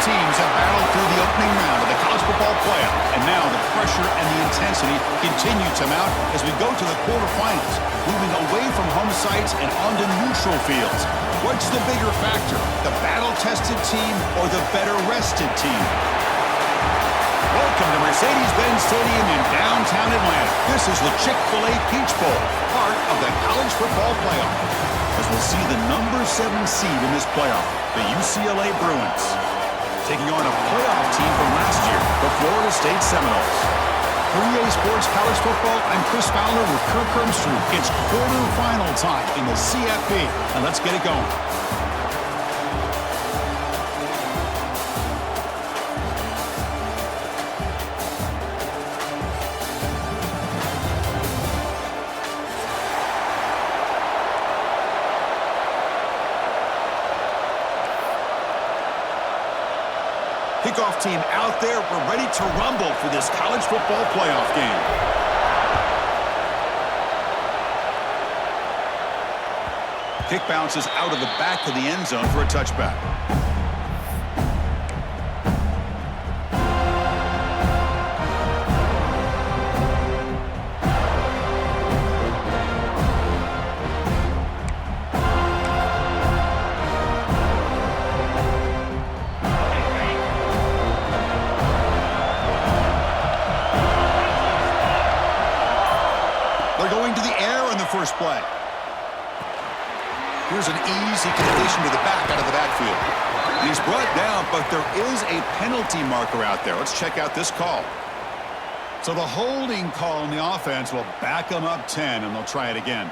teams have battled through the opening round of the college football playoff, and now the pressure and the intensity continue to mount as we go to the quarterfinals, moving away from home sites and onto neutral fields. What's the bigger factor, the battle-tested team or the better-rested team? Welcome to Mercedes-Benz Stadium in downtown Atlanta. This is the Chick-fil-A Peach Bowl, part of the college football playoff, as we'll see the number 7 seed in this playoff, the UCLA Bruins, taking on a playoff team from last year, the Florida State Seminoles. For EA Sports College Football, I'm Chris Fowler with Kirk Hermstrom. It's quarterfinal time in the CFP, and let's get it going. Kickoff team out there. We're ready to rumble for this college football playoff game. Kick bounces out of the back of the end zone for a touchback. First play. Here's an easy completion to the back out of the backfield. And he's brought down, but there is a penalty marker out there. Let's check out this call. So the holding call on the offense will back them up 10, and they'll try it again.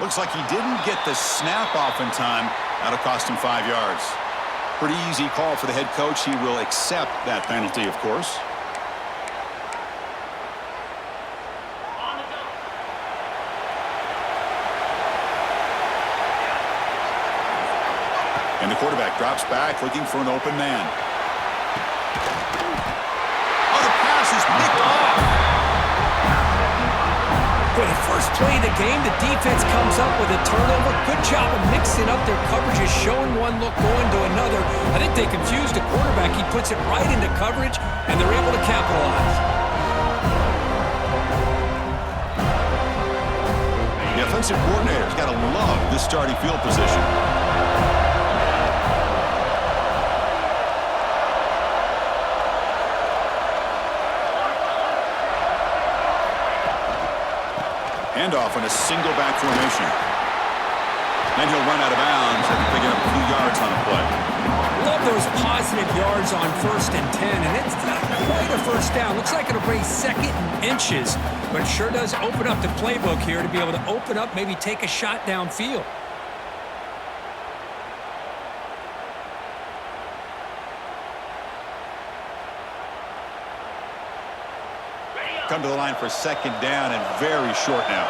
Looks like he didn't get the snap off in time. That'll cost him 5 yards. Pretty easy call for the head coach. He will accept that penalty, of course. And the quarterback drops back, looking for an open man. Oh, the pass is picked off. For the first play of the game, the defense comes up with a turnover. Good job of mixing up their coverages, showing one look, going to another. I think they confused the quarterback. He puts it right into coverage, and they're able to capitalize. The offensive coordinator's got to love this starting field position. Handoff in a single back formation. Then he'll run out of bounds after picking up a few yards on the play. Love those positive yards on 1st and 10, and it's not quite a first down. Looks like it'll bring 2nd and inches, but it sure does open up the playbook here to be able to open up, maybe take a shot downfield. Come to the line for 2nd down and very short now.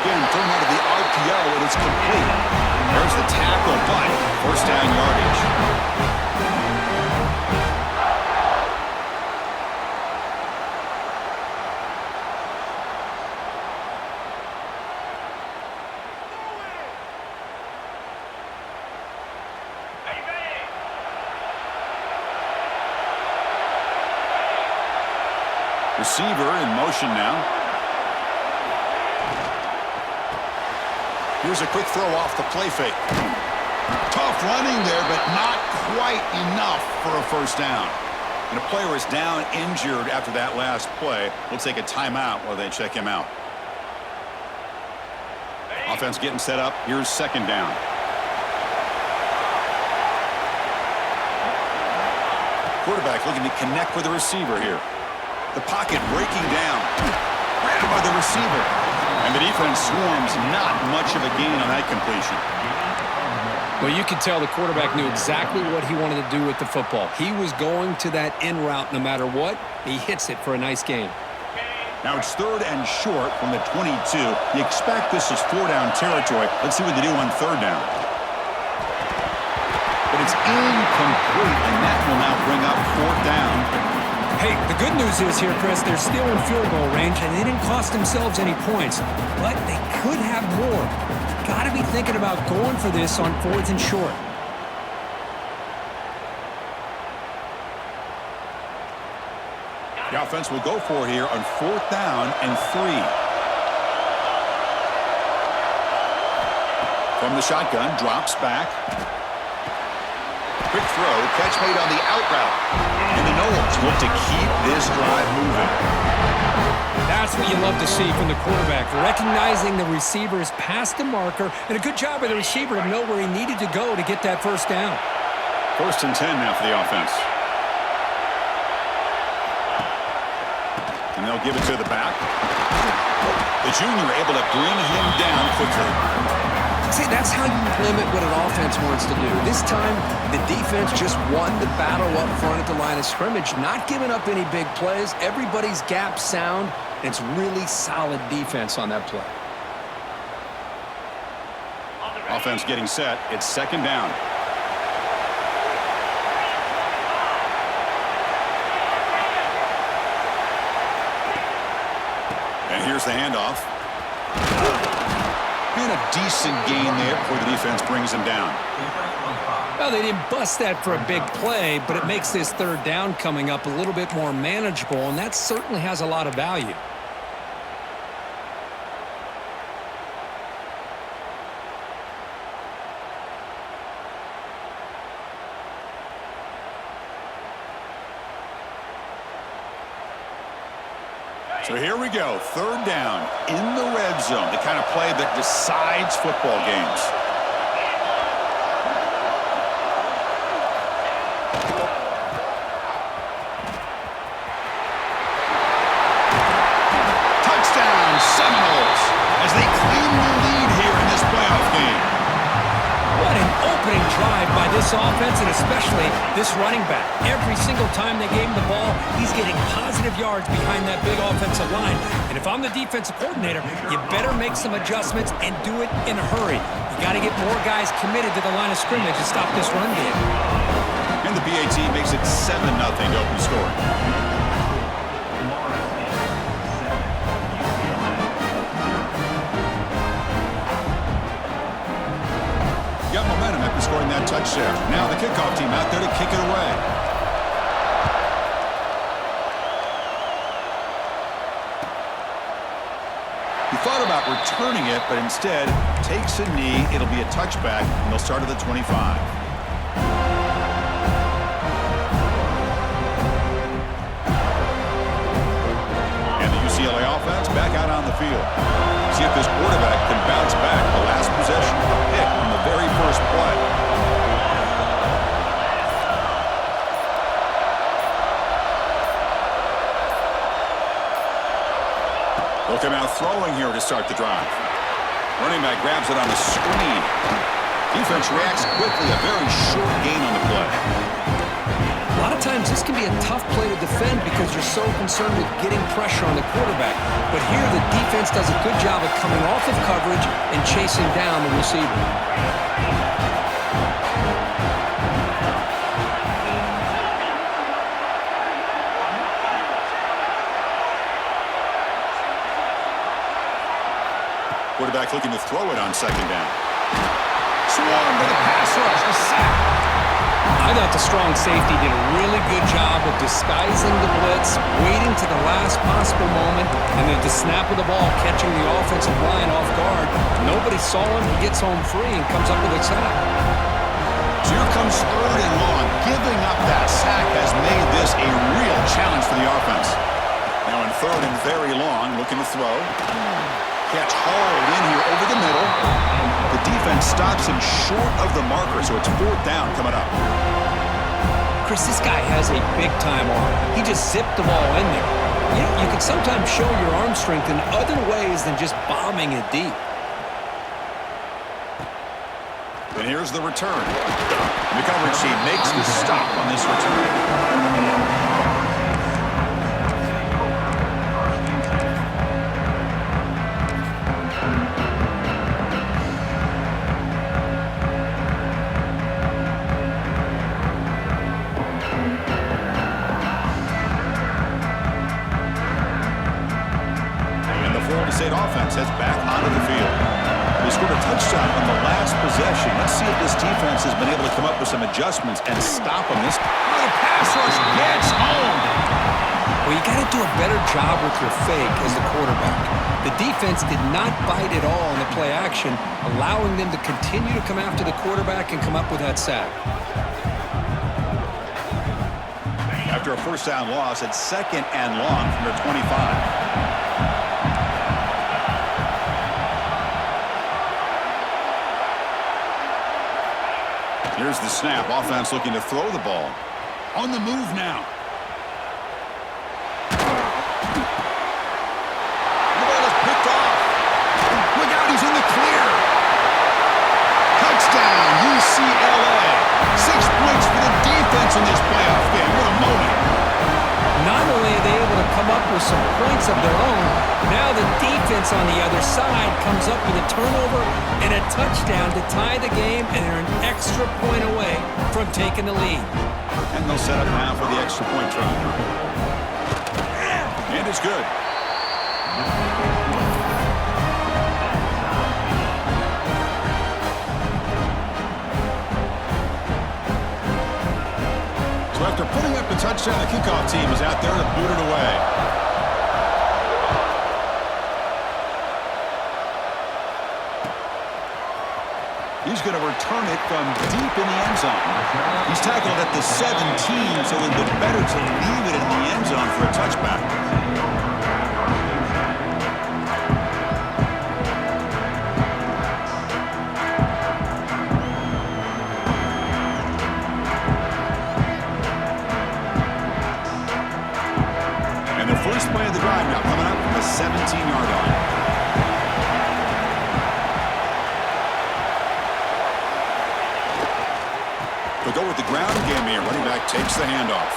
Again, thrown out of the RPO, and it's complete. There's the tackle, but 1st down yardage. Receiver in motion now. Here's a quick throw off the play fake. Tough running there, but not quite enough for a 1st down. And a player is down injured after that last play. We'll take a timeout while they check him out. Offense getting set up. Here's 2nd down. Quarterback looking to connect with the receiver here. The pocket breaking down. Grabbed by the receiver. And the defense swarms. Not much of a gain on that completion. Well, you could tell the quarterback knew exactly what he wanted to do with the football. He was going to that in route no matter what. He hits it for a nice gain. Now it's 3rd and short from the 22. You expect this is 4-down territory. Let's see what they do on 3rd down. But it's incomplete, and that will now bring up 4th down. Hey, the good news is here, Chris, they're still in field goal range, and they didn't cost themselves any points. But they could have more. Got to be thinking about going for this on 4th and short. The offense will go for here on 4th down and 3. From the shotgun, drops back. Quick throw, catch made on the out route. And the Noles look to keep this drive moving. That's what you love to see from the quarterback, recognizing the receiver's past the marker, and a good job by the receiver to know where he needed to go to get that 1st down. 1st and 10 now for the offense. And they'll give it to the back. The junior able to bring him down quickly. See, that's how you limit what an offense wants to do. This time, the defense just won the battle up front at the line of scrimmage, not giving up any big plays. Everybody's gap sound. It's really solid defense on that play. Offense getting set. It's 2nd down. And here's the handoff. And a decent gain there before the defense brings him down. Well, they didn't bust that for a big play, but it makes this 3rd down coming up a little bit more manageable, and that certainly has a lot of value. So here we go, 3rd down in the red zone, the kind of play that decides football games. Touchdown, Seminoles, as they claim the lead here in this playoff game. What an opening drive by this offense, and especially this running back. Every single time they gave him the ball, he's getting positive yards behind that big offensive line. And if I'm the defensive coordinator, you better make some adjustments and do it in a hurry. You got to get more guys committed to the line of scrimmage to stop this run game. And the PAT makes it 7-0 to open scoring. Got momentum after scoring that touchdown. Now the kickoff team out there to kick it away. He thought about returning it, but instead takes a knee. It'll be a touchback, and they'll start at the 25. And the UCLA offense back out on the field. See if this quarterback can bounce back the last possession. A pick on the very first play. Look him out throwing here to start the drive. Running back grabs it on the screen. Defense reacts quickly. A very short gain on the play. A lot of times this can be a tough play to defend because you're so concerned with getting pressure on the quarterback. But here the defense does a good job of coming off of coverage and chasing down the receiver. Quarterback looking to throw it on 2nd down. Swung to the pass rush. A sack. I thought the strong safety did a really good job of disguising the blitz, waiting to the last possible moment, and then at the snap of the ball, catching the offensive line off guard. Nobody saw him. He gets home free and comes up with a sack. So here comes 3rd and long. Giving up that sack has made this a real challenge for the offense. Now in 3rd and very long, looking to throw. Catch hauled in here over the middle. The defense stops him short of the marker, so it's 4th down coming up. Chris, this guy has a big-time arm. He just zipped the ball in there. You can sometimes show your arm strength in other ways than just bombing it deep. And here's the return. The coverage team makes the stop on this return. 2nd and 10 here State offense heads back onto the field. They scored a touchdown on the last possession. Let's see if this defense has been able to come up with some adjustments and stop them. The pass rush gets home. Well, you got to do a better job with your fake as the quarterback. The defense did not bite at all in the play action, allowing them to continue to come after the quarterback and come up with that sack. After a first down loss, it's 2nd and long from their 25. Here's the snap. Offense looking to throw the ball. On the move now. The ball is picked off. Look out, he's in the clear. Touchdown, UCLA. 6 points for the defense in this playoff game. What a moment. Not only are they able to come up with some points of their own, now the defense on the other side comes up with a turnover and a touchdown to tie the game, and they're an extra point away from taking the lead. And they'll set up now for the extra point try. And it's good. So after putting up the touchdown, the kickoff team is out there to boot it away. He's going to return it from deep in the end zone. He's tackled at the 17, so it would be better to leave it in the end zone for a touchback. And the first play of the drive now coming up from the 17-yard line. They'll go with the ground game here. Running back takes the handoff.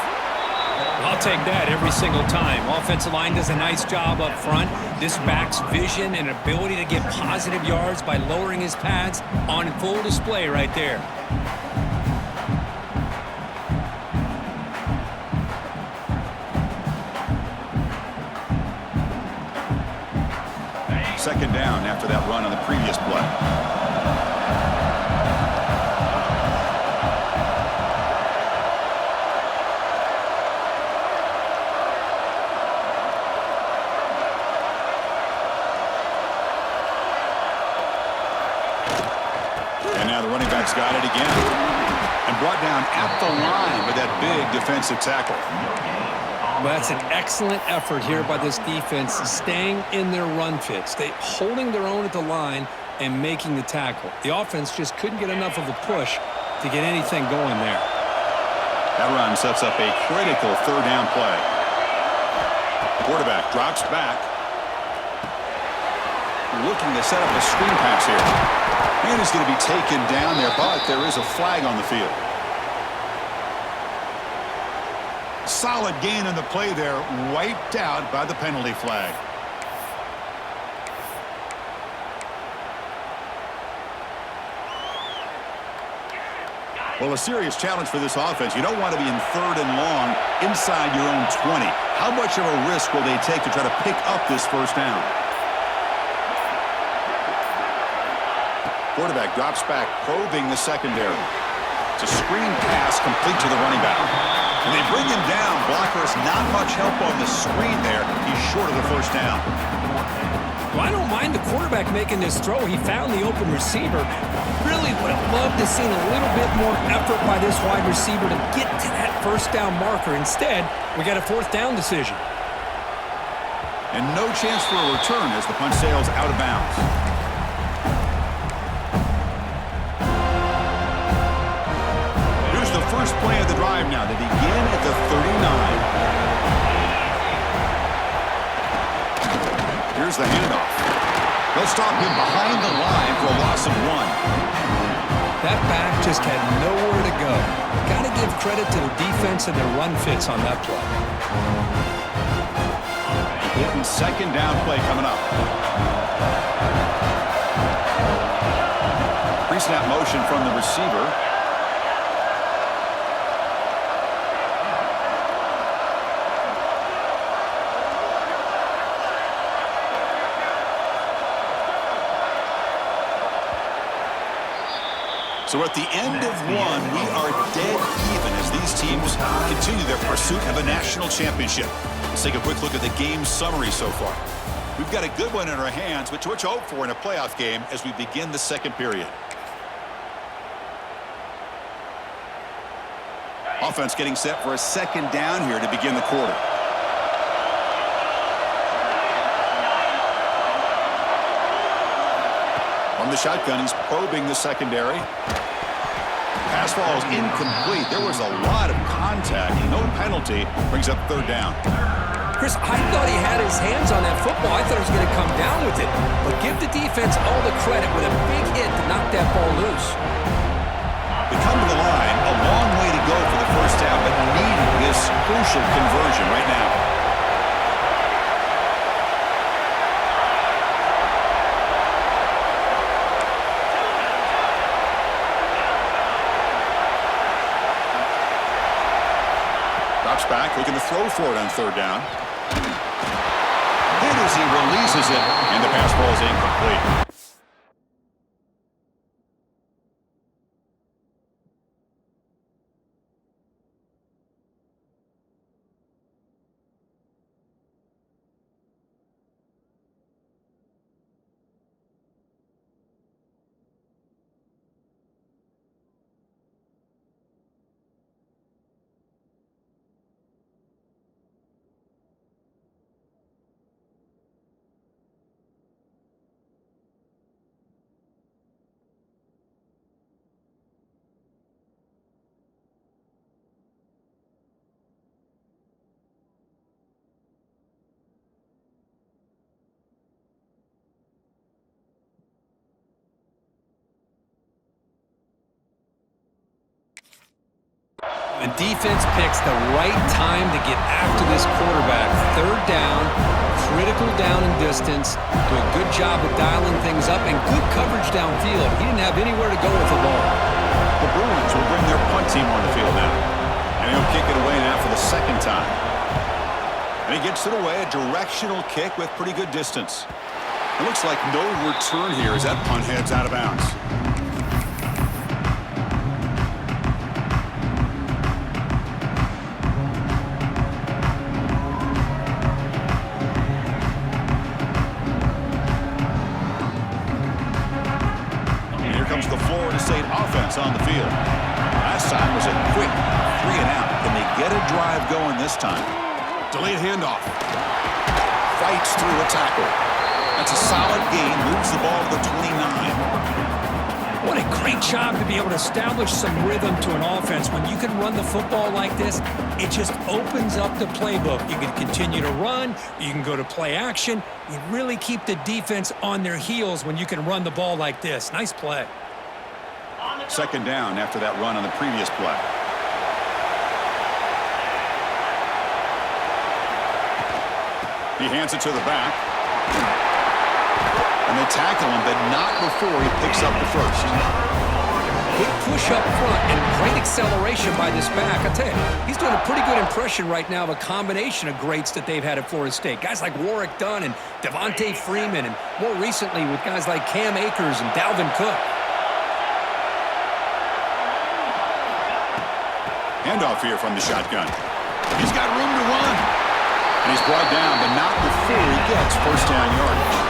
I'll take that every single time. Offensive line does a nice job up front. This back's vision and ability to get positive yards by lowering his pads on full display right there. Second down after that run on the previous play. Got it again and brought down at the line with that big defensive tackle. Well, that's an excellent effort here by this defense, staying in their run fits. They holding their own at the line and making the tackle. The offense just couldn't get enough of a push to get anything going there. That run sets up a critical third down play. The quarterback drops back, looking to set up a screen pass here. And he's going to be taken down there, but there is a flag on the field. Solid gain on the play there, wiped out by the penalty flag. Well, a serious challenge for this offense. You don't want to be in 3rd and long inside your own 20. How much of a risk will they take to try to pick up this first down? Quarterback drops back, probing the secondary. It's a screen pass complete to the running back. And they bring him down. Blockers not much help on the screen there. He's short of the first down. Well, I don't mind the quarterback making this throw. He found the open receiver. Really would have loved to seen a little bit more effort by this wide receiver to get to that first down marker. Instead, we got a 4th down decision. And no chance for a return as the punt sails out of bounds. First play of the drive now. They begin at the 39. Here's the handoff. They'll stop him behind the line for a loss of 1. That back just had nowhere to go. Got to give credit to the defense and their run fits on that play. Hitting second down play coming up. Pre-snap motion from the receiver. So at the end of one, we are dead even as these teams continue their pursuit of a national championship. Let's take a quick look at the game summary so far. We've got a good one in our hands, which to hope for in a playoff game as we begin the second period. Offense getting set for a second down here to begin the quarter. From the shotgun, he's probing the secondary. Pass ball is incomplete. There was a lot of contact. No penalty. Brings up third down. Chris, I thought he had his hands on that football. I thought he was going to come down with it. But give the defense all the credit with a big hit to knock that ball loose. They come to the line. A long way to go for the first down, but needing this crucial conversion right now. Drops back, looking to throw for it on third down. Hit as he releases it, and the pass ball is incomplete. The defense picks the right time to get after this quarterback. Third down, critical down and distance. Do a good job of dialing things up and good coverage downfield. He didn't have anywhere to go with the ball. The Bruins will bring their punt team on the field now. And he'll kick it away now for the second time. And he gets it away, a directional kick with pretty good distance. It looks like no return here as that punt heads out of bounds. The Florida State offense on the field. Last time was a quick 3 and out. Can they get a drive going this time? Delayed handoff. Fights through a tackle. That's a solid gain. Moves the ball to the 29. What a great job to be able to establish some rhythm to an offense. When you can run the football like this, it just opens up the playbook. You can continue to run. You can go to play action. You really keep the defense on their heels when you can run the ball like this. Nice play. Second down after that run on the previous play. He hands it to the back. And they tackle him, but not before he picks up the first. Quick push up front and great acceleration by this back. I tell you, he's doing a pretty good impression right now of a combination of greats that they've had at Florida State. Guys like Warrick Dunn and Devontae Freeman, and more recently with guys like Cam Akers and Dalvin Cook. Handoff here from the shotgun. He's got room to run. And he's brought down, but not before he gets first down yardage.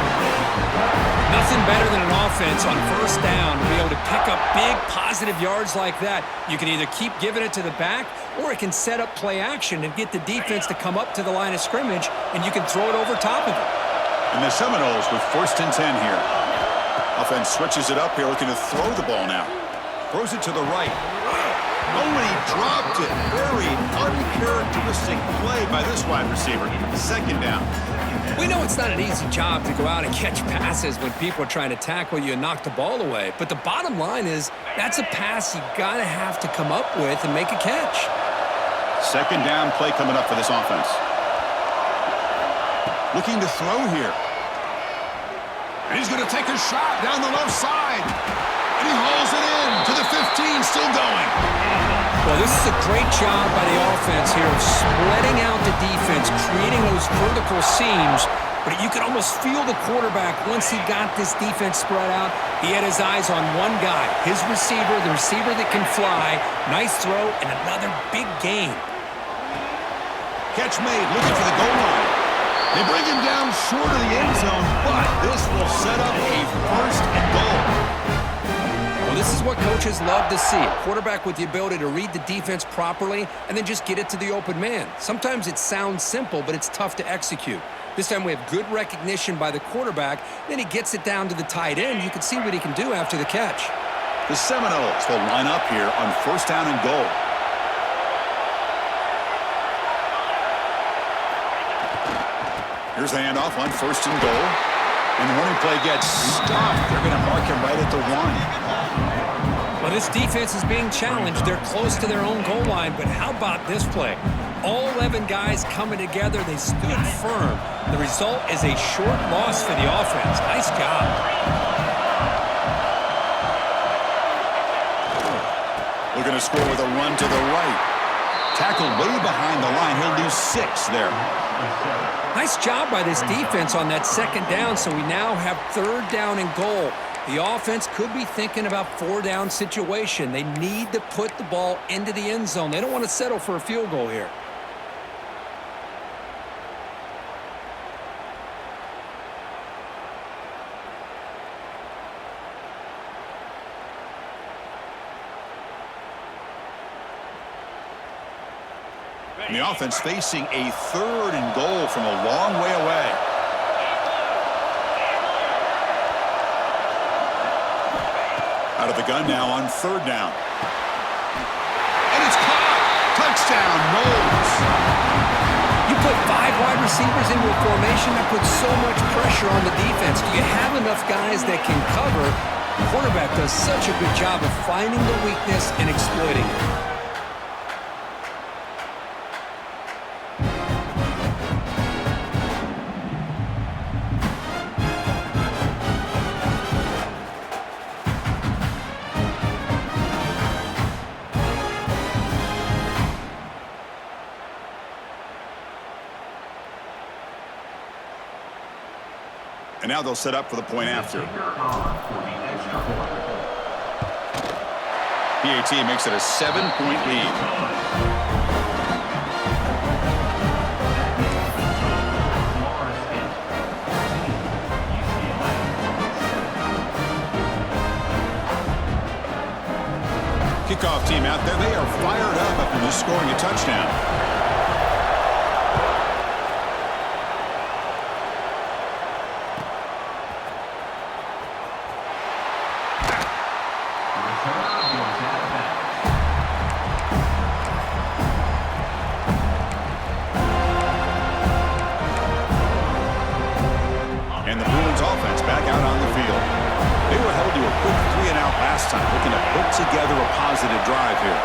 Nothing better than an offense on first down to be able to pick up big positive yards like that. You can either keep giving it to the back, or it can set up play action and get the defense to come up to the line of scrimmage, and you can throw it over top of it. And the Seminoles with first and 10 here. Offense switches it up here, looking to throw the ball now. Throws it to the right. Oh, and he dropped it. Very uncharacteristic play by this wide receiver. Second down. We know it's not an easy job to go out and catch passes when people are trying to tackle you and knock the ball away. But the bottom line is that's a pass you got to have to come up with and make a catch. Second down play coming up for this offense. Looking to throw here. And he's going to take a shot down the left side. And he hauls it in to the 15, still going. Well, this is a great job by the offense here of spreading out the defense, creating those vertical seams, but you could almost feel the quarterback once he got this defense spread out. He had his eyes on one guy, his receiver, the receiver that can fly. Nice throw and another big gain. Catch made, looking for the goal line. They bring him down short of the end zone, but this will set up a first and goal. Well, this is what coaches love to see. A quarterback with the ability to read the defense properly and then just get it to the open man. Sometimes it sounds simple, but it's tough to execute. This time we have good recognition by the quarterback. Then he gets it down to the tight end. You can see what he can do after the catch. The Seminoles will line up here on first down and goal. Here's the handoff on first and goal. And the running play gets stopped. They're going to mark him right at the 1. Well, this defense is being challenged. They're close to their own goal line, but how about this play? All 11 guys coming together. They stood firm. The result is a short loss for the offense. Nice job. We're going to score with a run to the right. Tackled way behind the line. He'll lose 6 there. Nice job by this defense on that second down, so we now have third down and goal. The offense could be thinking about 4-down situation. They need to put the ball into the end zone. They don't want to settle for a field goal here. And the offense facing a third and goal from a long way away. Out of the gun now on third down. And it's caught. Touchdown, Knowles. You put 5 wide receivers into a formation that puts so much pressure on the defense. Do you have enough guys that can cover? The quarterback does such a good job of finding the weakness and exploiting it. And now they'll set up for the point after. PAT makes it a 7-point lead. Kickoff team out there. They are fired up after just scoring a touchdown. And the Bruins offense back out on the field. They were held to a quick 3-and-out last time, looking to put together a positive drive here.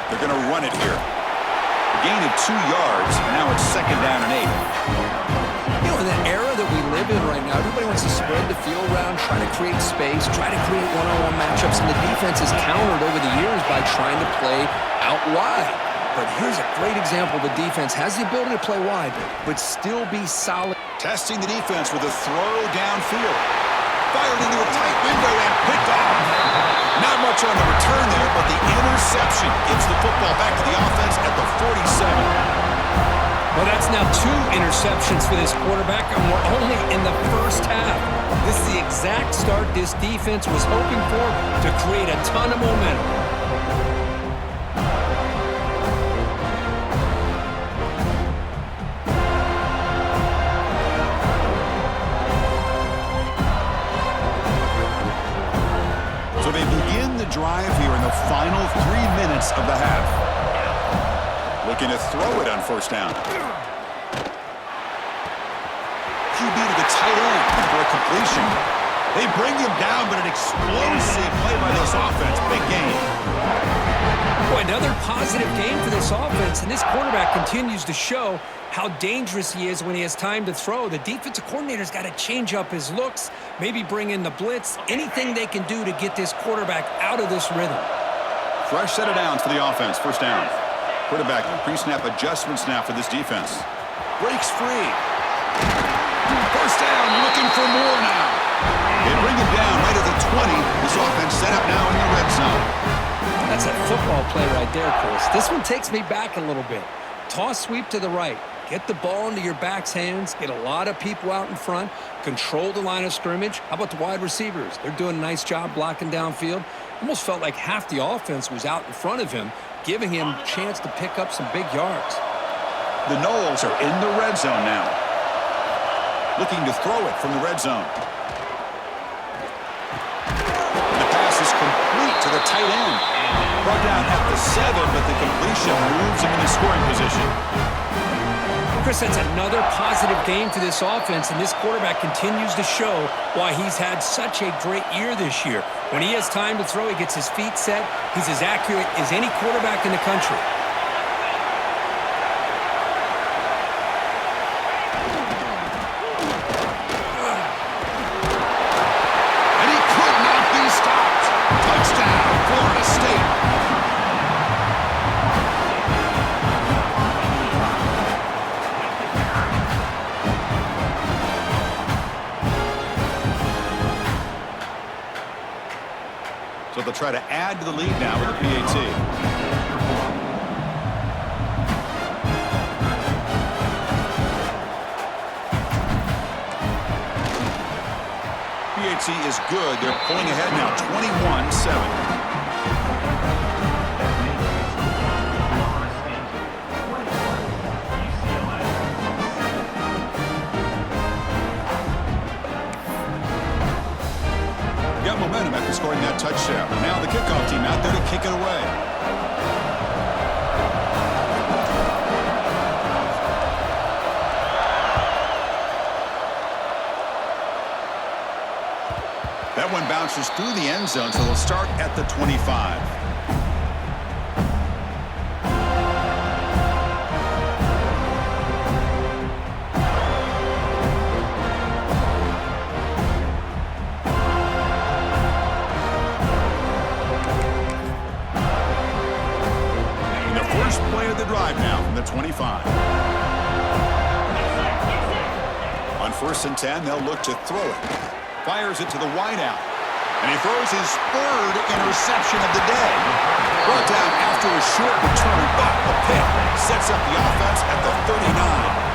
They're going to run it here. A gain of 2 yards. Now it's second down and 8. You know, in the era that we live in right now, everybody wants to spread the field around, try to create space, try to create one-on-one matchups, and the defense has countered over the years by trying to play out wide. But here's a great example. The defense has the ability to play wide, but still be solid. Testing the defense with a throw downfield. Fired into a tight window and picked off. Not much on the return there, but the interception gives the football back to the offense at the 47. Well, that's now 2 interceptions for this quarterback, and we're only in the first half. This is the exact start this defense was hoping for to create a ton of momentum. So they begin the drive here in the final 3 minutes of the half. Looking to throw it on first down. QB to the tight end for a completion. They bring him down, but an explosive play by this offense. Big game. Boy, another positive game for this offense, and this quarterback continues to show how dangerous he is when he has time to throw. The defensive coordinator's got to change up his looks, maybe bring in the blitz, anything they can do to get this quarterback out of this rhythm. Fresh set of downs for the offense. First down. Quarterback pre-snap adjustments now for this defense. Breaks free. First down, looking for more now. They bring it down right at the 20. This offense set up now in the red zone. That's a football play right there, Chris. This one takes me back a little bit. Toss sweep to the right. Get the ball into your back's hands. Get a lot of people out in front. Control the line of scrimmage. How about the wide receivers? They're doing a nice job blocking downfield. Almost felt like half the offense was out in front of him, giving him a chance to pick up some big yards. The Noles are in the red zone now. Looking to throw it from the red zone. The pass is complete to the tight end. Brought down at the 7, but the completion moves him into scoring position. Chris, that's another positive game for this offense, and this quarterback continues to show why he's had such a great year this year. When he has time to throw, he gets his feet set. He's as accurate as any quarterback in the country. And he could not be stopped. Touchdown, Florida State. So they'll try to add to the lead now with a PAT. PAT is good. They're pulling ahead now, 21-7. Got momentum after scoring that touchdown. Now the kickoff team out there to kick it away. That one bounces through the end zone, so they'll start at the 25. Play of the drive now from the 25. On 1st and 10, they'll look to throw it. Fires it to the wideout. And he throws his 3rd interception of the day. Brought down after a short return, but the pick sets up the offense at the 39.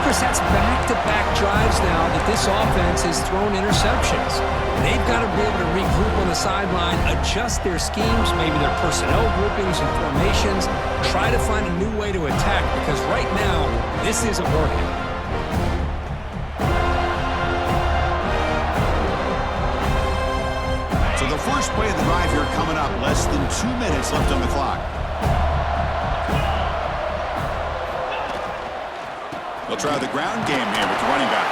Chris, that's back-to-back drives now that this offense has thrown interceptions. They've got to be able to regroup on the sideline, adjust their schemes, maybe their personnel groupings and formations, try to find a new way to attack, because right now, this isn't working. So the first play of the drive here coming up, less than 2 minutes left on the clock. They'll try the ground game here with the running back.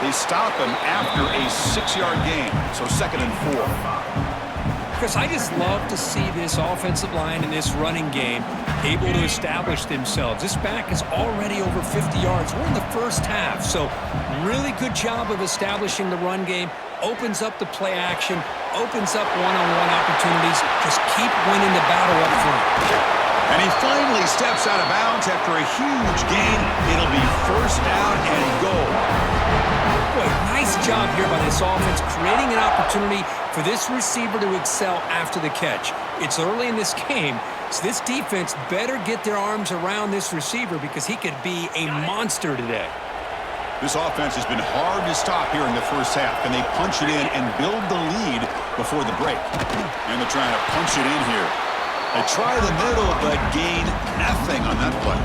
They stop him after a 6-yard gain, so 2nd and 4. Chris, I just love to see this offensive line and this running game able to establish themselves. This back is already over 50 yards. We're in the first half, so really good job of establishing the run game. Opens up the play action, opens up one-on-one opportunities. Just keep winning the battle up front. And he finally steps out of bounds after a huge gain. It'll be 1st down and goal. Boy, nice job here by this offense, creating an opportunity for this receiver to excel after the catch. It's early in this game, so this defense better get their arms around this receiver because he could be a monster today. This offense has been hard to stop here in the first half. Can they punch it in and build the lead before the break? And they're trying to punch it in here. They try the middle, but gain nothing on that play.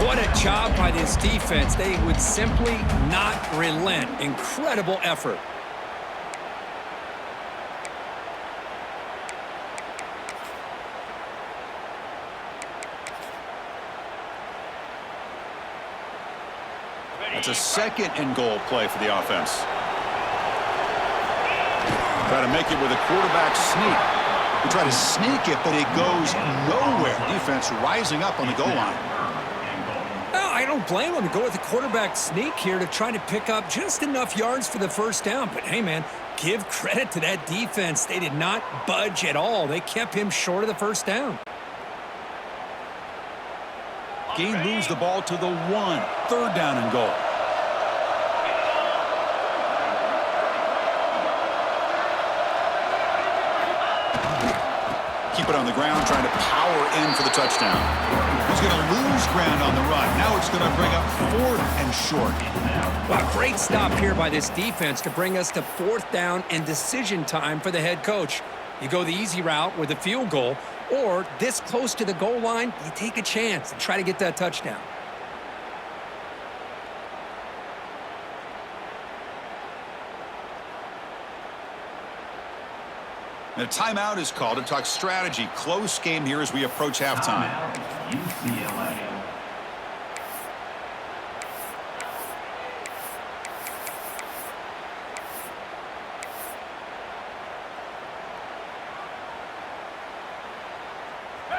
What a job by this defense. They would simply not relent. Incredible effort. It's a 2nd and goal play for the offense. Try to make it with a quarterback sneak. They try to sneak it, but it goes nowhere. Defense rising up on the goal line. No, I don't blame them to go with the quarterback sneak here to try to pick up just enough yards for the first down. But, hey, man, give credit to that defense. They did not budge at all. They kept him short of the first down. Gain moves the ball to the 1. Third down and goal. Keep it on the ground, trying to power in for the touchdown. He's going to lose ground on the run. Now it's going to bring up 4th and short. Wow, great stop here by this defense to bring us to 4th down and decision time for the head coach. You go the easy route with a field goal, or this close to the goal line, you take a chance and try to get that touchdown. And a timeout is called to talk strategy. Close game here as we approach halftime. UCLA.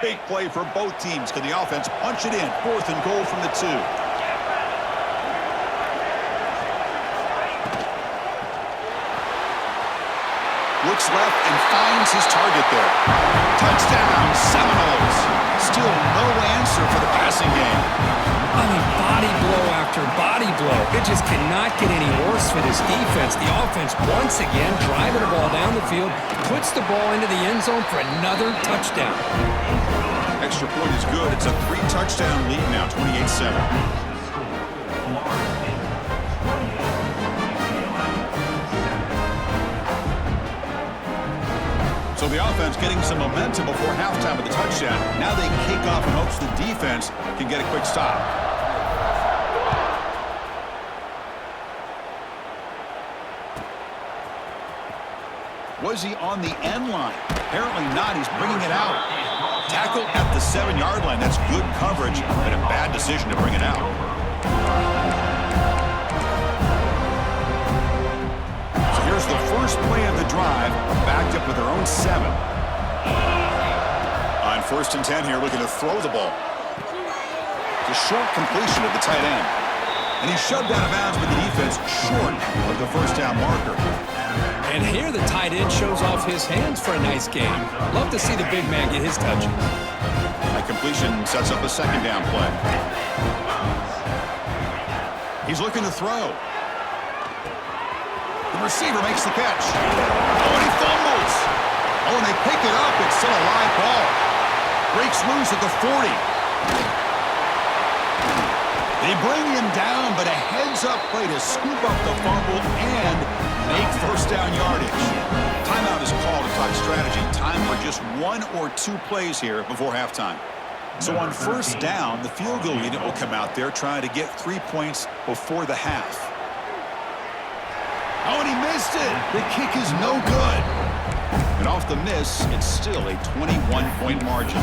Big play for both teams. Can the offense punch it in? 4th and goal from the 2. Looks left and finds his target there. Touchdown, Seminoles. Still no answer for the passing game. I mean, body blow after body blow. It just cannot get any worse for this defense. The offense, once again, driving the ball down the field, puts the ball into the end zone for another touchdown. Extra point is good. It's a 3-touchdown lead now, 28-7. So the offense getting some momentum before halftime of the touchdown. Now they kick off in hopes the defense can get a quick stop. Was he on the end line? Apparently not. He's bringing it out. Tackle at the 7-yard line. That's good coverage, but a bad decision to bring it out. So here's the first play of the drive, backed up with their own 7. On 1st and 10 here, looking to throw the ball. It's a short completion of the tight end. And he's shoved out of bounds with the defense short of the first down marker. And here the tight end shows off his hands for a nice game. Love to see the big man get his touches. That completion sets up a 2nd down play. He's looking to throw. The receiver makes the catch. Oh, and he fumbles. Oh, and they pick it up. It's still a live ball. Breaks loose at the 40. They bring him down, but a heads-up play to scoop up the fumble and make first down yardage. Timeout is called to talk strategy. Time for just 1 or 2 plays here before halftime. So on first down, the field goal unit will come out there trying to get 3 points before the half. Oh, and he missed it. The kick is no good. And off the miss, it's still a 21-point margin.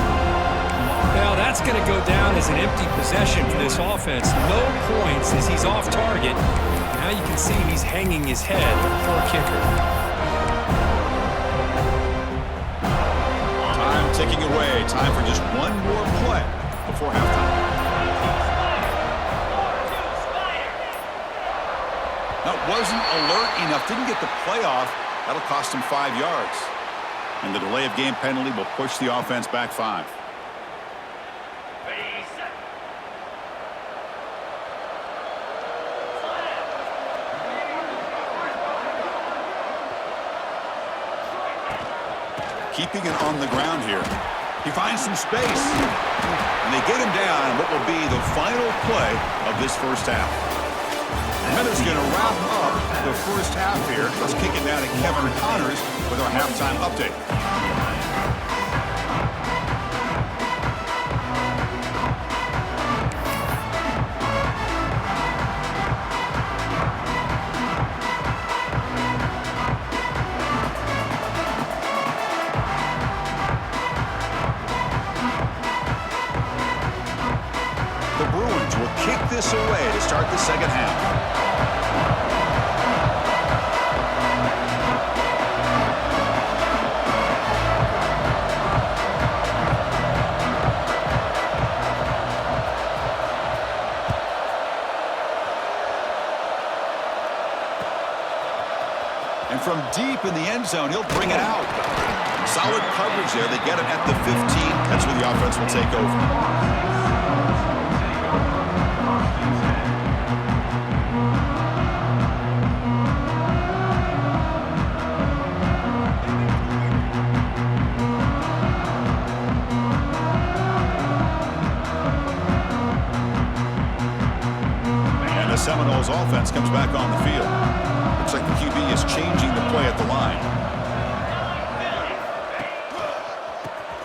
Well, that's going to go down as an empty possession for this offense. No points as he's off target. Now you can see he's hanging his head. Poor kicker. Time ticking away. Time for just 1 more play before halftime. That wasn't alert enough. Didn't get the play off. That'll cost him 5 yards. And the delay of game penalty will push the offense back 5. Keeping it on the ground here. He finds some space. And they get him down in what will be the final play of this first half. And it's going to wrap up the first half here. Let's kick it down to Kevin Connors with our halftime update. The Bruins will kick this away to start the second half. And from deep in the end zone, he'll bring it out. Solid coverage there. They get it at the 15. That's where the offense will take over. Seminoles offense comes back on the field. Looks like the QB is changing the play at the line.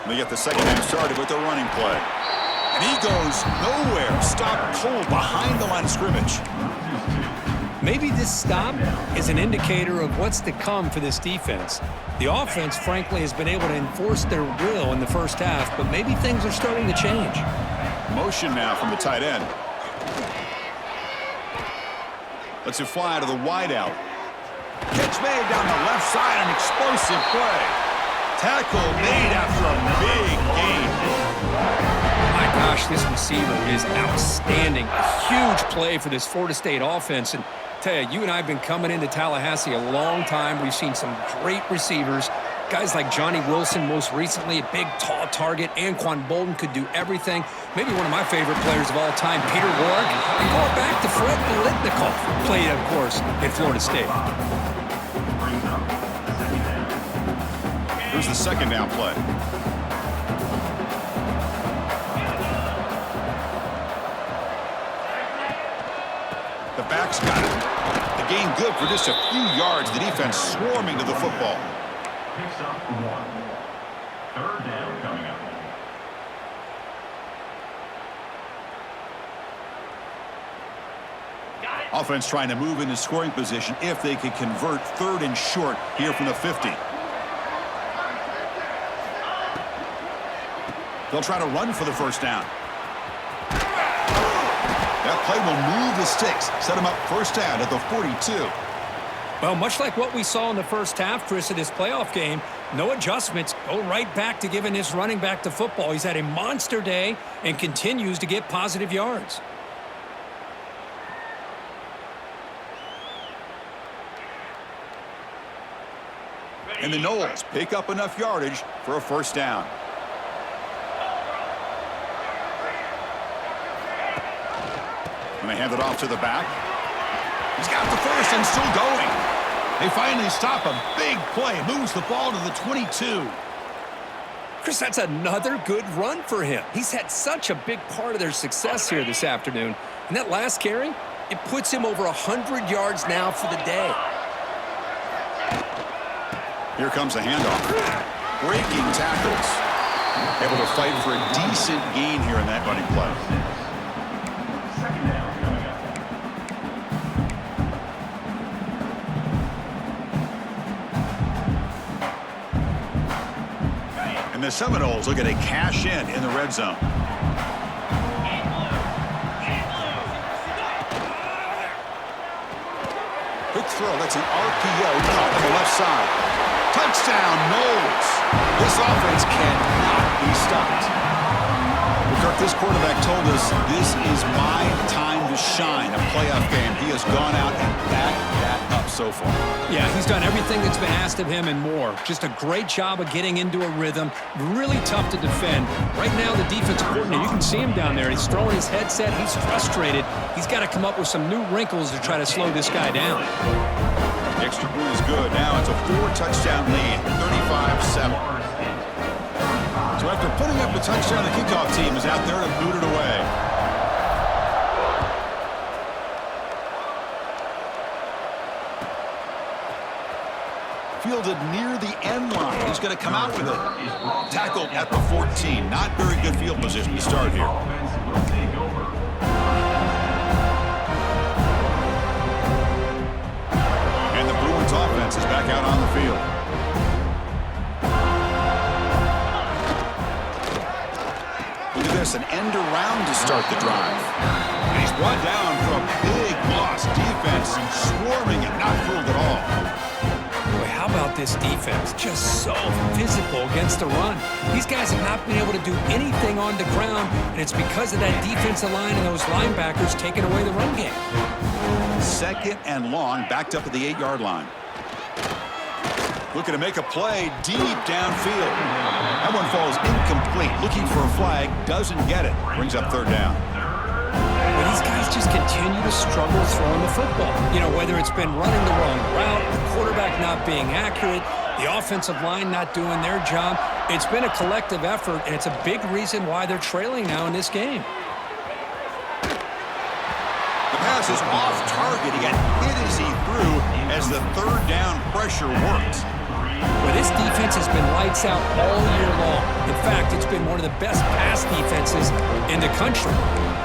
They get the second half started with the running play. And he goes nowhere. Stopped cold behind the line of scrimmage. Maybe this stop is an indicator of what's to come for this defense. The offense, frankly, has been able to enforce their will in the first half, but maybe things are starting to change. Motion now from the tight end. Lets it fly to the wideout. Catch made down the left side, an explosive play. Tackle made after a big gain. My gosh, this receiver is outstanding. A huge play for this Florida State offense. And tell you and I have been coming into Tallahassee a long time. We've seen some great receivers. Guys like Johnny Wilson, most recently, a big, tall target. Anquan Bolden could do everything. Maybe one of my favorite players of all time, Peter Warrick. And going back to Fred Biletnikoff, played, of course, in Florida State. Here's the second down play. The back's got it. The gain good for just a few yards. The defense swarming to the football. Picks up 1. Third down coming up. Offense trying to move into scoring position if they could convert third and short here from the 50. They'll try to run for the first down. That play will move the sticks, set them up first down at the 42. Well, much like what we saw in the first half, Chris, of this playoff game, no adjustments. Go right back to giving this running back to football. He's had a monster day and continues to get positive yards. And the Noles pick up enough yardage for a first down. And they hand it off to the back. He's got the first and still going. They finally stop a big play. Moves the ball to the 22. Chris, that's another good run for him. He's had such a big part of their success here this afternoon. And that last carry, it puts him over 100 yards now for the day. Here comes the handoff. Breaking tackles. Able to fight for a decent gain here in that running play. Second down coming up. And the Seminoles look at a cash in the red zone. Quick throw. That's an RPO caught on the left side. Touchdown, Noles. This offense cannot be stopped. Kirk, this quarterback told us this is my time to shine, a playoff game. He has gone out and backed that up so far. Yeah, he's done everything that's been asked of him and more. Just a great job of getting into a rhythm. Really tough to defend. Right now, the defensive coordinator, you can see him down there. He's throwing his headset. He's frustrated. He's got to come up with some new wrinkles to try to slow this guy down. The extra point is good. Now it's a 4-touchdown lead, 35-7. So after putting up a touchdown, the kickoff team is out there to boot it away. Fielded near the end line. He's going to come out with it. Tackled at the 14. Not very good field position to start here. And the Bruins offense is back out on the field. Look at this, an end around to start the drive. And he's brought down for a big loss. Defense swarming and not fooled at all. Boy, how about this defense? Just so physical against the run. These guys have not been able to do anything on the ground, and it's because of that defensive line and those linebackers taking away the run game. Second and long, backed up at the 8-yard line. Looking to make a play deep downfield. That one falls incomplete. Looking for a flag. Doesn't get it. Brings up third down. But these guys just continue to struggle throwing the football. You know, whether it's been running the wrong route, the quarterback not being accurate, the offensive line not doing their job. It's been a collective effort, and it's a big reason why they're trailing now in this game. The pass is off target. He got hit as he threw as the third down pressure worked. Well, this defense has been lights out all year long. In fact, it's been one of the best pass defenses in the country.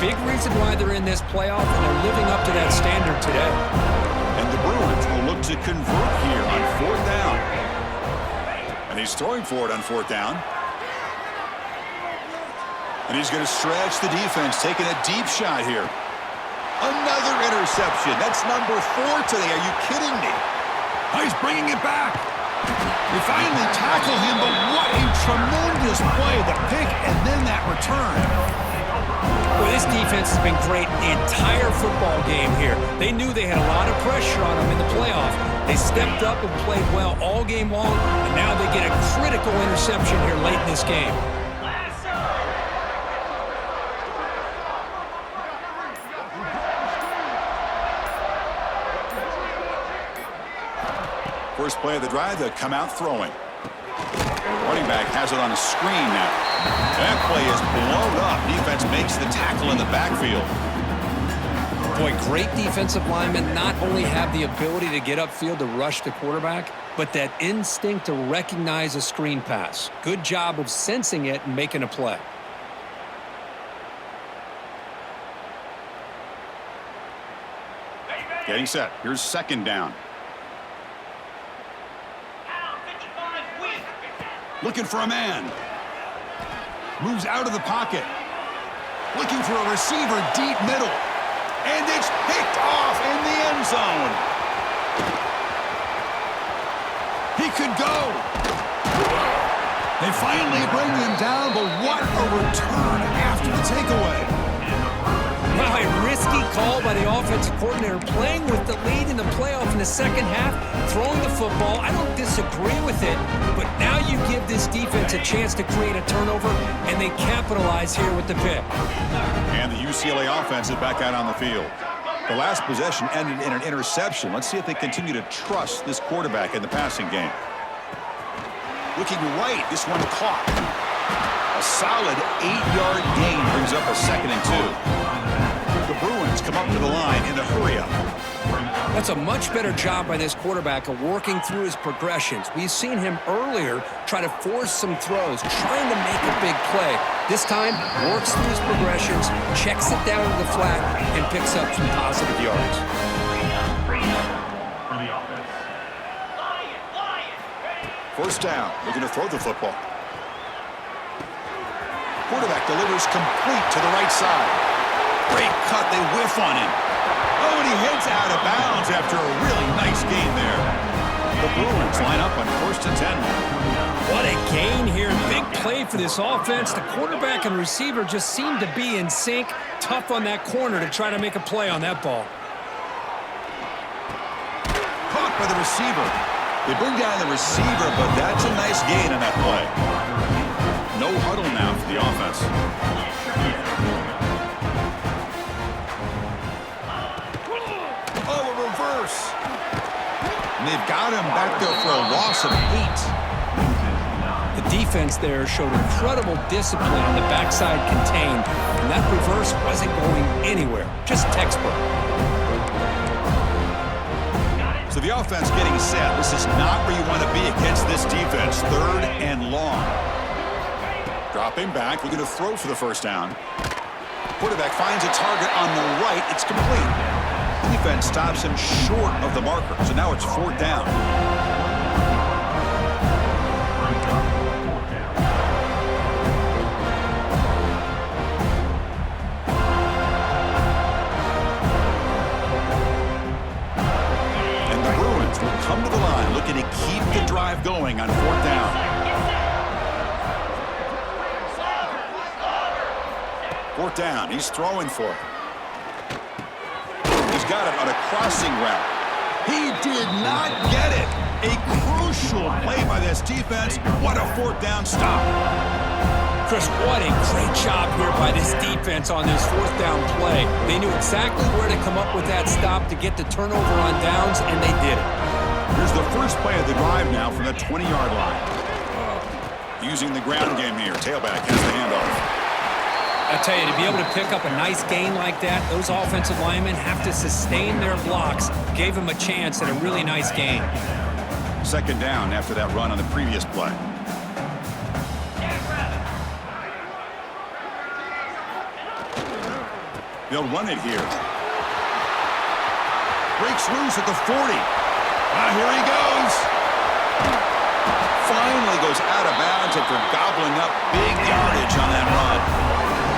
Big reason why they're in this playoff, and they're living up to that standard today. And the Bruins will look to convert here on fourth down. And he's throwing for it on fourth down. And he's going to stretch the defense, taking a deep shot here. Another interception. That's number 4 today. Are you kidding me? Oh, he's bringing it back. They finally tackle him, but what a tremendous play. The pick and then that return. Well, this defense has been great the entire football game here. They knew they had a lot of pressure on them in the playoff. They stepped up and played well all game long, and now they get a critical interception here late in this game. First play of the drive, they'll come out throwing. Running back has it on a screen now. That play is blown up. Defense makes the tackle in the backfield. Boy, great defensive linemen not only have the ability to get upfield to rush the quarterback, but that instinct to recognize a screen pass. Good job of sensing it and making a play. Getting set. Here's second down. Looking for a man. Moves out of the pocket. Looking for a receiver deep middle. And it's picked off in the end zone. He could go. They finally bring him down, but what a return after the takeaway. Well, a risky call by the offensive coordinator, playing with the lead in the playoff in the second half, throwing the football. I don't disagree with it, but now you give this defense a chance to create a turnover, and they capitalize here with the pick. And the UCLA offense is back out on the field. The last possession ended in an interception. Let's see if they continue to trust this quarterback in the passing game. Looking right, this one caught. A solid 8-yard gain brings up a 2nd and 2. The Bruins come up to the line in a hurry-up. That's a much better job by this quarterback of working through his progressions. We've seen him earlier try to force some throws, trying to make a big play. This time, works through his progressions, checks it down to the flat, and picks up some positive yards. First down, looking to throw the football. Quarterback delivers complete to the right side. Great cut, they whiff on him. Oh, and he heads out of bounds after a really nice gain there. The Bruins line up on 1st and 10. What a gain here. Big play for this offense. The quarterback and receiver just seem to be in sync. Tough on that corner to try to make a play on that ball. Caught by the receiver. They bring down the receiver, but that's a nice gain on that play. No huddle now for the offense. Oh, a reverse. And they've got him back there for a loss of 8. The defense there showed incredible discipline on the backside contained, and that reverse wasn't going anywhere. Just textbook. So the offense getting set. This is not where you want to be against this defense. 3rd and long. Dropping back, looking to throw for the first down. Quarterback finds a target on the right. It's complete. Defense stops him short of the marker. So now it's 4th down. And the Bruins will come to the line looking to keep the drive going on 4th down. 4th down. He's throwing for it. He's got it on a crossing route. He did not get it. A crucial play by this defense. What a fourth down stop. Chris, what a great job here by this defense on this fourth down play. They knew exactly where to come up with that stop to get the turnover on downs, and they did it. Here's the first play of the drive now from the 20-yard line. Using the ground game here. Tailback has the handoff. I tell you, to be able to pick up a nice gain like that, those offensive linemen have to sustain their blocks. Gave him a chance at a really nice gain. Second down after that run on the previous play. They'll run it here. Breaks loose at the 40. Here he goes. Finally goes out of bounds after gobbling up big yardage on that run.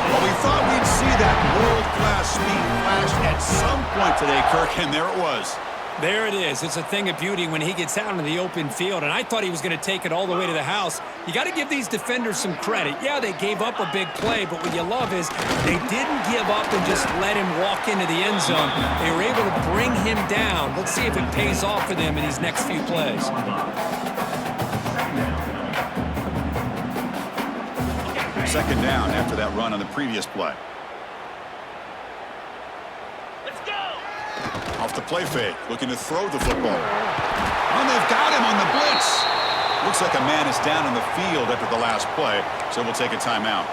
Well, we thought we'd see that world-class speed flash at some point today, Kirk, and there it was. There it is. It's a thing of beauty when he gets out into the open field, and I thought he was going to take it all the way to the house. You got to give these defenders some credit. Yeah, they gave up a big play, but what you love is they didn't give up and just let him walk into the end zone. They were able to bring him down. Let's see if it pays off for them in these next few plays. Second down after that run on the previous play. Off the play fake, looking to throw the football. And they've got him on the blitz. Looks like a man is down on the field after the last play, so we'll take a timeout.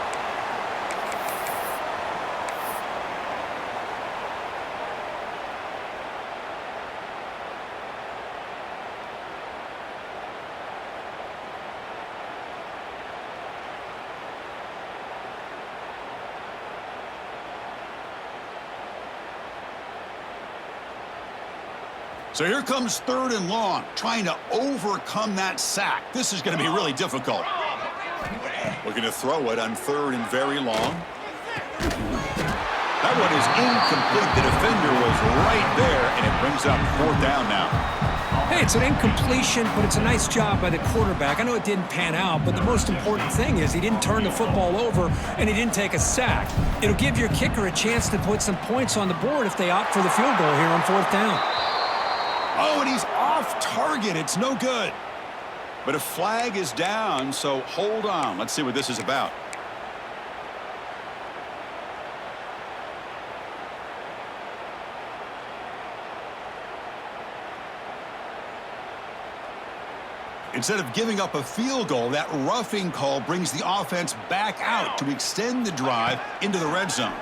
So here comes third and long, trying to overcome that sack. This is going to be really difficult. Looking to throw it on third and very long. That one is incomplete. The defender was right there, and it brings up fourth down now. Hey, it's an incompletion, but it's a nice job by the quarterback. I know it didn't pan out, but the most important thing is he didn't turn the football over, and he didn't take a sack. It'll give your kicker a chance to put some points on the board if they opt for the field goal here on fourth down. Oh, and he's off target. It's no good. But a flag is down, so hold on. Let's see what this is about. Instead of giving up a field goal, that roughing call brings the offense back out to extend the drive into the red zone.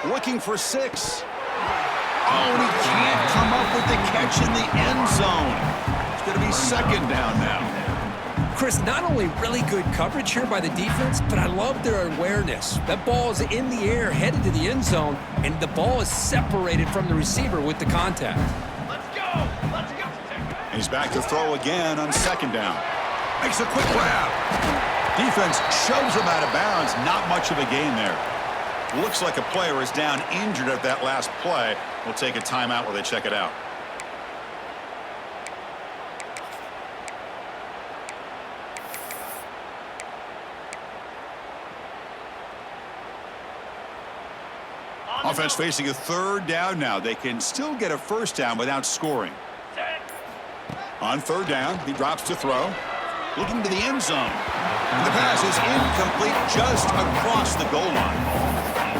Looking for 6. Oh, and he can't come up with the catch in the end zone. It's going to be second down now. Chris, not only really good coverage here by the defense, but I love their awareness. That ball is in the air, headed to the end zone, and the ball is separated from the receiver with the contact. Let's go! Let's go! And he's back to throw again on second down. Makes a quick grab. Defense shoves him out of bounds. Not much of a gain there. Looks like a player is down injured at that last play. We'll take a timeout while they check it out. Offense facing a third down now. They can still get a first down without scoring. On third down, he drops to throw. Looking to the end zone. And the pass is incomplete just across the goal line.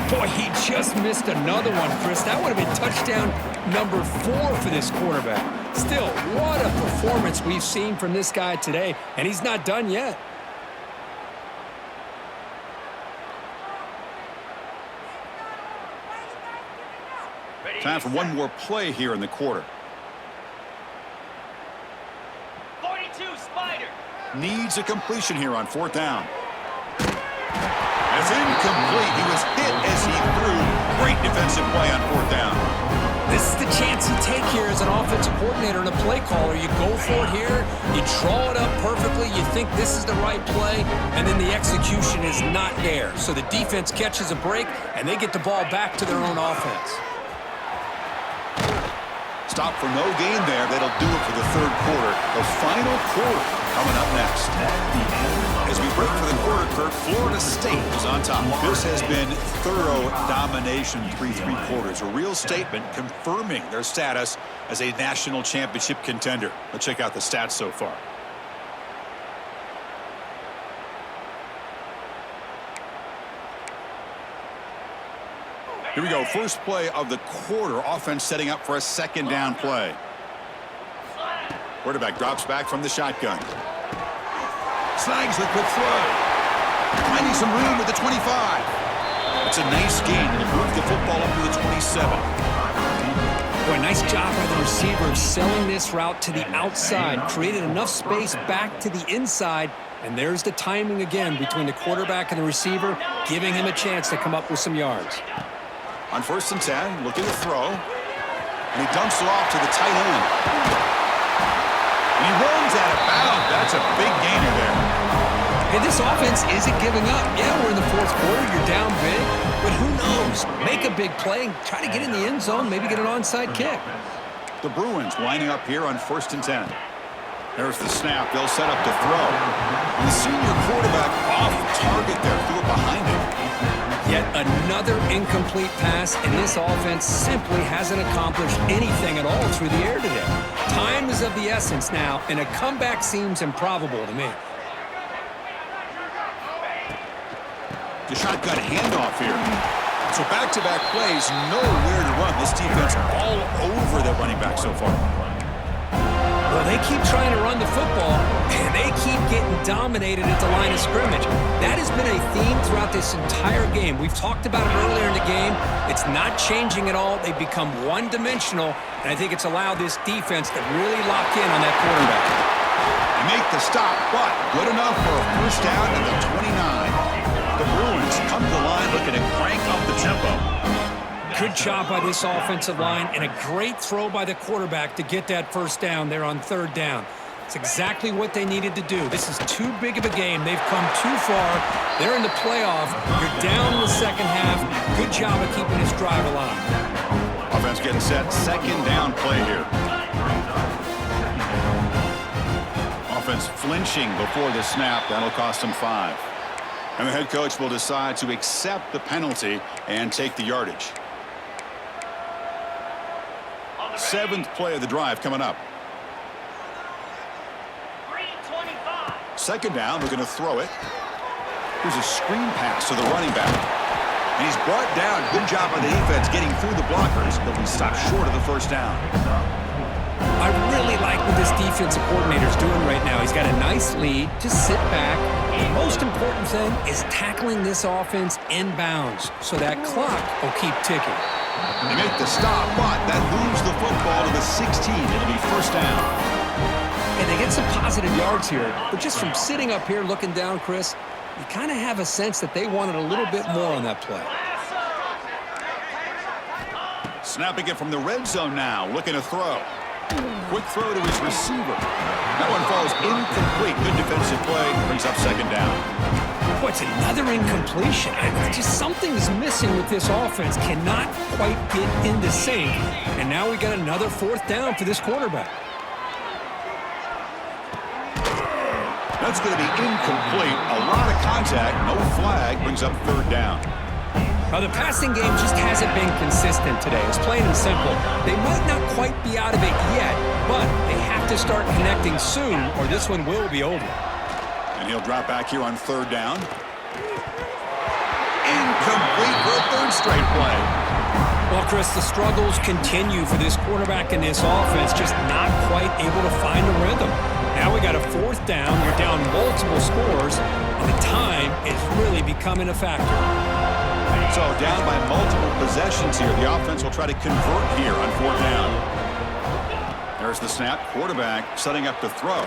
Boy, he just missed another one, Chris. That would have been touchdown number 4 for this quarterback. Still, what a performance we've seen from this guy today, and he's not done yet. Time for one more play here in the quarter. 42, Spider. Needs a completion here on fourth down. It's incomplete. He was hit as he threw. Great defensive play on fourth down. This is the chance you take here as an offensive coordinator and a play caller. You go for it here, you draw it up perfectly, you think this is the right play, and then the execution is not there. So the defense catches a break, and they get the ball back to their own offense. Stop for no gain there. That'll do it for the third quarter. The final quarter. coming up next. As we break for the quarter, Kirk, Florida State is on top. This has been thorough domination through 3 quarters. A real statement confirming their status as a national championship contender. Let's check out the stats so far. Here we go. First play of the quarter. Offense setting up for a second down play. Quarterback drops back from the shotgun. Snags the quick throw. Finding some room with the 25. It's a nice gain. It'll move the football up to the 27. Boy, nice job by the receiver of selling this route to the outside. Created enough space back to the inside. And there's the timing again between the quarterback and the receiver, giving him a chance to come up with some yards. On 1st and 10, looking to throw. And he dumps it off to the tight end. And he runs out of bounds. That's a big gainer there. Hey, this offense isn't giving up. Yeah, we're in the 4th quarter. You're down big. But who knows? Make a big play. Try to get in the end zone. Maybe get an onside kick. The Bruins lining up here on 1st and 10. There's the snap. They'll set up to throw. And the senior quarterback off target there. Threw it behind him. Yet another incomplete pass, and this offense simply hasn't accomplished anything at all through the air today. Time is of the essence now, and a comeback seems improbable to me. The shotgun handoff here. So back-to-back plays, nowhere to run. This defense all over the running back so far. Well, they keep trying to run the football, and they keep getting dominated at the line of scrimmage. That has been a theme throughout this entire game. We've talked about it earlier in the game. It's not changing at all. They've become one-dimensional, and I think it's allowed this defense to really lock in on that quarterback. They make the stop, but good enough for a first down at the 29. The Bruins come to the line looking to crank up the tempo. Good job by this offensive line, and a great throw by the quarterback to get that first down there on 3rd down. It's exactly what they needed to do. This is too big of a game. They've come too far. They're in the playoff. You're down in the second half. Good job of keeping this drive alive. Offense getting set. Second down play here. Offense flinching before the snap. That'll cost them 5. And the head coach will decide to accept the penalty and take the yardage. 7th play of the drive coming up. 3:25. Second down, we're going to throw it. Here's a screen pass to the running back. And he's brought down. Good job by the defense getting through the blockers. He'll be stopped short of the first down. I really like what this defensive coordinator is doing right now. He's got a nice lead. Just sit back. The most important thing is tackling this offense inbounds so that clock will keep ticking. They make the stop, but that moves the football to the 16. It'll be first down. And they get some positive yards here, but just from sitting up here looking down, Chris, you kind of have a sense that they wanted a little bit more on that play. Snapping it from the red zone now, looking to throw. Quick throw to his receiver. That one falls incomplete. Good defensive play, brings up second down. Boy, it's another incompletion. Just something's missing with this offense. Cannot quite get into sync. And now we got another 4th down for this quarterback. That's going to be incomplete. A lot of contact, no flag, brings up 3rd down. Now, the passing game just hasn't been consistent today. It's plain and simple. They might not quite be out of it yet, but they have to start connecting soon, or this one will be over. And he'll drop back here on 3rd down. Incomplete for a 3rd straight play. Well, Chris, the struggles continue for this quarterback and this offense, just not quite able to find a rhythm. Now we got a 4th down. You're down multiple scores, and the time is really becoming a factor. So down by multiple possessions here. The offense will try to convert here on 4th down. There's the snap. Quarterback setting up to throw.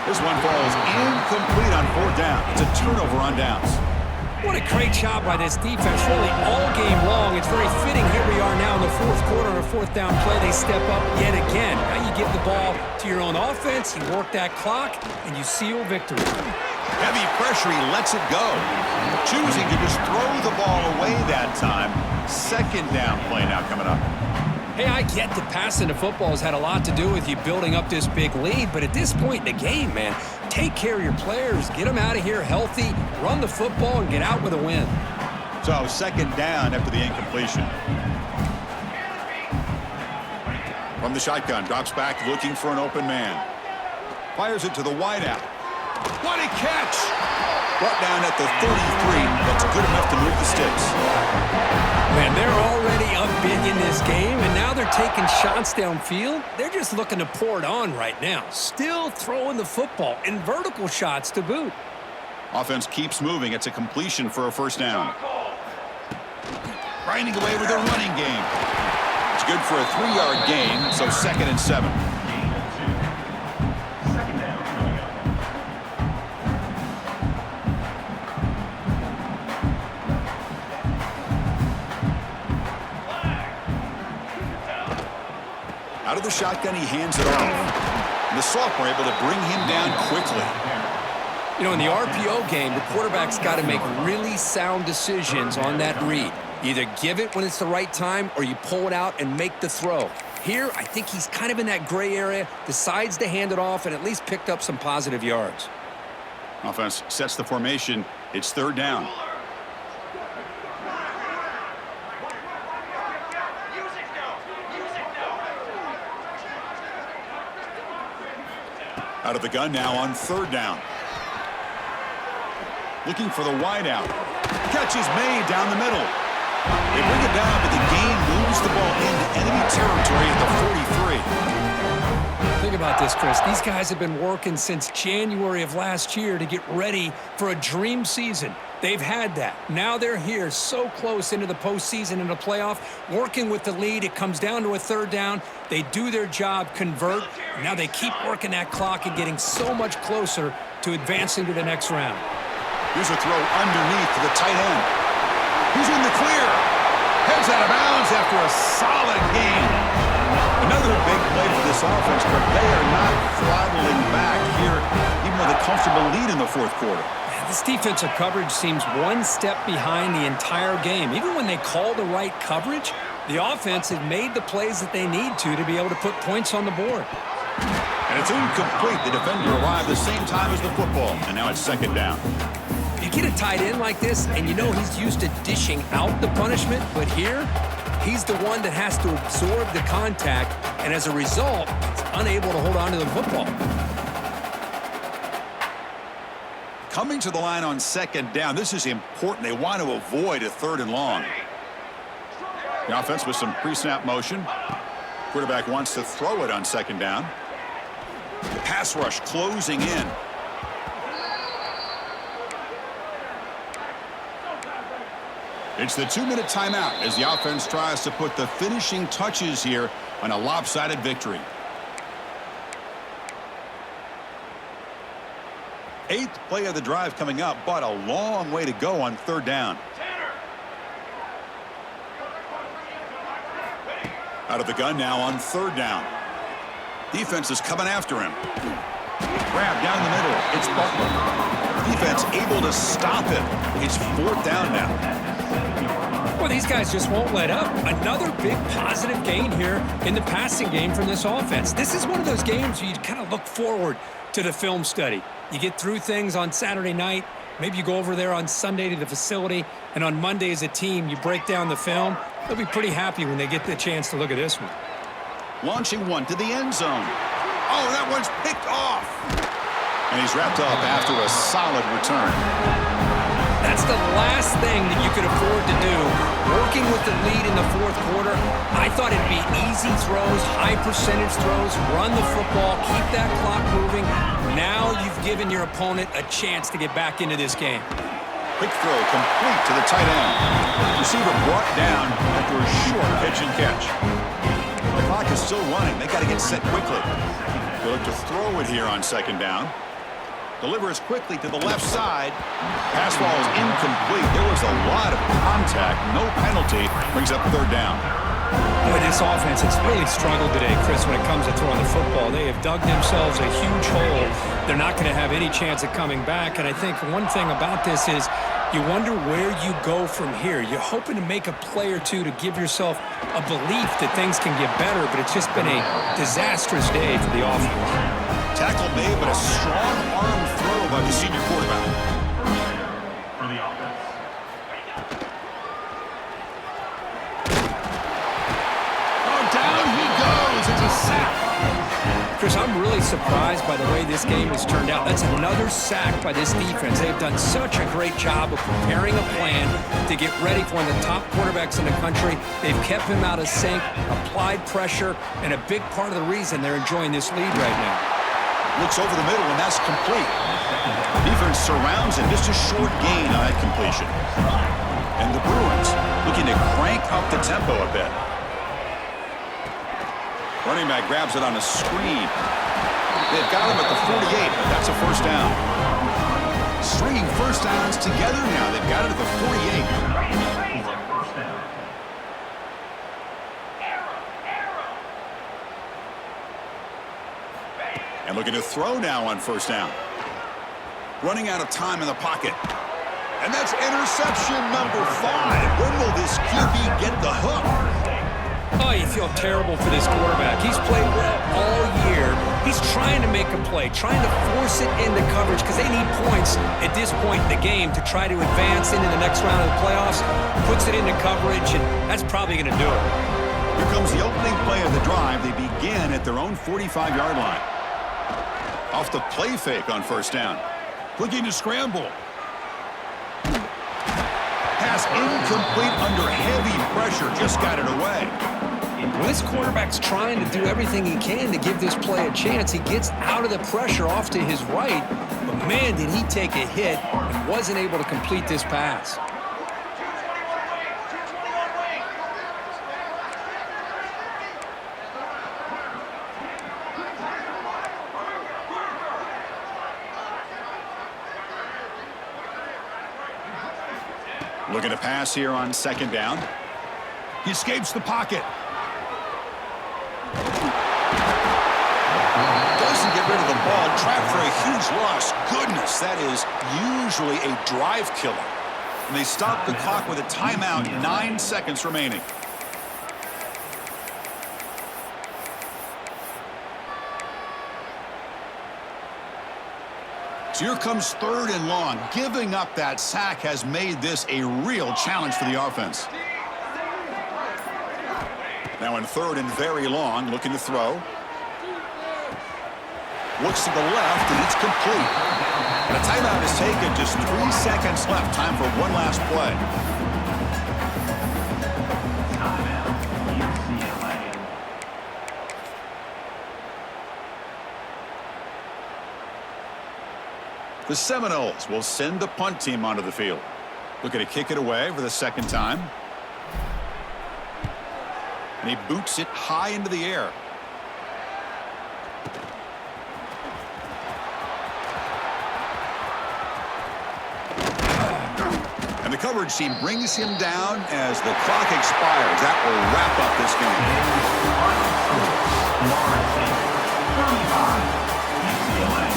This one falls incomplete on 4th down. It's a turnover on downs. What a great job by this defense, really all game long. It's very fitting. Here we are now in the 4th quarter on a 4th down play. They step up yet again. Now you give the ball to your own offense, you work that clock, and you seal victory. Heavy pressure, he lets it go. Choosing to just throw the ball away that time. Second down play now coming up. Hey, I get that passing the football has had a lot to do with you building up this big lead, but at this point in the game, man, take care of your players, get them out of here healthy, run the football, and get out with a win. So, second down after the incompletion. From the shotgun, drops back looking for an open man. Fires it to the wideout. What a catch! Brought down at the 33. That's good enough to move the sticks. Man, they're already up big in this game, and now they're taking shots downfield. They're just looking to pour it on right now. Still throwing the football, and vertical shots to boot. Offense keeps moving. It's a completion for a first down. Grinding away with their running game. It's good for a 3-yard gain, so 2nd and 7. Out of the shotgun, he hands it off. And the sophomore able to bring him down quickly. You know, in the RPO game, the quarterback's got to make really sound decisions on that read. Either give it when it's the right time or you pull it out and make the throw. Here, I think he's kind of in that gray area, decides to hand it off and at least picked up some positive yards. Offense sets the formation. It's 3rd down. Out of the gun now on 3rd down. Looking for the wideout. Catch is made down the middle. They bring it down, but the gain moves the ball into enemy territory at the 43. Think about this, Chris. These guys have been working since January of last year to get ready for a dream season. They've had that. Now they're here so close into the postseason and the playoff, working with the lead. It comes down to a 3rd down. They do their job, convert. Now they keep working that clock and getting so much closer to advancing to the next round. Here's a throw underneath to the tight end. He's in the clear. Heads out of bounds after a solid gain. Another big play for this offense, but they are not throttling back here, even with a comfortable lead in the 4th quarter. This defensive coverage seems one step behind the entire game. Even when they call the right coverage, the offense has made the plays that they need to be able to put points on the board. And it's incomplete. The defender arrived the same time as the football, and now it's 2nd down. You get a tight end like this, and you know he's used to dishing out the punishment, but here, he's the one that has to absorb the contact, and as a result, he's unable to hold on to the football. Coming to the line on 2nd down, this is important. They want to avoid a 3rd and long. The offense with some pre-snap motion. Quarterback wants to throw it on 2nd down. The pass rush closing in. It's the 2-minute timeout as the offense tries to put the finishing touches here on a lopsided victory. 8th play of the drive coming up, but a long way to go on 3rd down. Out of the gun now on 3rd down. Defense is coming after him. Grab down the middle. It's Butler. Defense able to stop it. It's 4th down now. Well, these guys just won't let up. Another big positive gain here in the passing game from this offense. This is one of those games where you kind of look forward to the film study. You get through things on Saturday night. Maybe you go over there on Sunday to the facility, and on Monday as a team, you break down the film. They'll be pretty happy when they get the chance to look at this one. Launching one to the end zone. Oh, that one's picked off. And he's wrapped up after a solid return. That's the last thing that you could afford to do. Working with the lead in the 4th quarter, I thought it'd be easy throws, high percentage throws, run the football, keep that clock moving. Now you've given your opponent a chance to get back into this game. Quick throw complete to the tight end. Receiver brought down after a short pitch and catch. The clock is still running. They got to get set quickly. They look to throw it here on 2nd down. Delivers quickly to the left side. Pass ball is incomplete. There was a lot of contact. No penalty. Brings up 3rd down. Boy, this offense has really struggled today, Chris, when it comes to throwing the football. They have dug themselves a huge hole. They're not going to have any chance of coming back. And I think one thing about this is You wonder where you go from here. You're hoping to make a play or two to give yourself a belief that things can get better, but it's just been a disastrous day for the offense. Tackle made, but a strong arm throw by the senior quarterback. For the offense. Oh, down he goes. It's a sack. Chris, I'm really surprised by the way this game has turned out. That's another sack by this defense. They've done such a great job of preparing a plan to get ready for one of the top quarterbacks in the country. They've kept him out of sync, applied pressure, and a big part of the reason they're enjoying this lead right now. Looks over the middle, and that's complete. Defense surrounds him. Just a short gain on that completion. And the Bruins looking to crank up the tempo a bit. Running back grabs it on a screen. They've got him at the 48, but that's a first down. Stringing first downs together now. They've got it at the 48. First down. And looking to throw now on first down. Running out of time in the pocket. And that's interception number 5. When will this QB get the hook? Oh, you feel terrible for this quarterback. He's played well all year. He's trying to make a play, trying to force it into coverage because they need points at this point in the game to try to advance into the next round of the playoffs. Puts it into coverage, and that's probably going to do it. Here comes the opening play of the drive. They begin at their own 45-yard line. Off the play fake on first down. Looking to scramble. Pass incomplete under heavy pressure. Just got it away. When this quarterback's trying to do everything he can to give this play a chance, he gets out of the pressure off to his right. But, man, did he take a hit and wasn't able to complete this pass. Looking to pass here on second down. He escapes the pocket. Doesn't get rid of the ball. Trapped for a huge loss. Goodness, that is usually a drive killer. And they stop the clock with a timeout. 9 seconds remaining. So here comes third and long. Giving up that sack has made this a real challenge for the offense. Now in third and very long, looking to throw. Looks to the left, and it's complete. And a timeout is taken. Just 3 seconds left. Time for one last play. Timeout. UCLA. The Seminoles will send the punt team onto the field. Looking to kick it away for the second time. And he boots it high into the air. And the coverage team brings him down as the clock expires. That will wrap up this game. Lawrence, 35, UCLA.